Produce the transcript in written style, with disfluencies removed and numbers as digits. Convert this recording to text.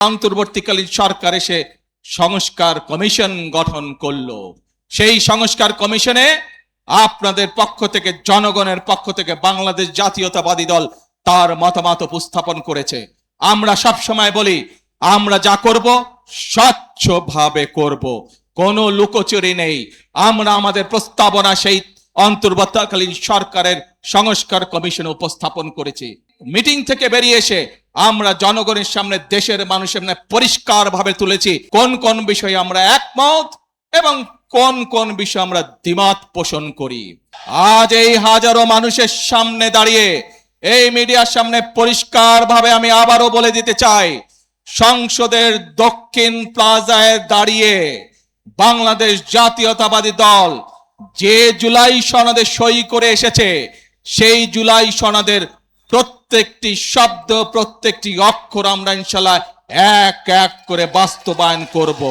অন্তর্বর্তীকালীন সরকার এসে সংস্কার কমিশন গঠন করলো। সেই সংস্কার কমিশনে আপনাদের পক্ষ থেকে, জনগণের পক্ষ থেকে বাংলাদেশ জাতীয়তাবাদী দল তার মতামত উপস্থাপন করেছে। আমরা সব সময় বলি, আমরা যা করব স্বচ্ছভাবে করব, কোনো লুকোচুরি নেই। আমরা আমাদের প্রস্তাবনা সেই অন্তর্বর্তীকালীন সরকারের সংস্কার কমিশনে উপস্থাপন করেছি। মিটিং থেকে বেরিয়ে এসে আমরা জনগণের সামনে, দেশের মানুষের সামনে পরিষ্কারভাবে তুলেছি কোন কোন বিষয়ে আমরা একমত এবং কোন কোন বিষয়ে আমরা দ্বিমত পোষণ করি। আজ এই হাজারো মানুষের সামনে দাঁড়িয়ে, এই মিডিয়ার সামনে পরিষ্কারভাবে আমি আবারও বলে দিতে চাই, সংসদের দক্ষিণ প্লাজায় দাঁড়িয়ে বাংলাদেশ জাতীয়তাবাদী দল যে জুলাই সনদে সই করে এসেছে, সেই জুলাই সনদের প্রত্যেকটি শব্দ, প্রত্যেকটি অক্ষর আমরা ইনশাআল্লাহ এক এক করে বাস্তবায়ন করব।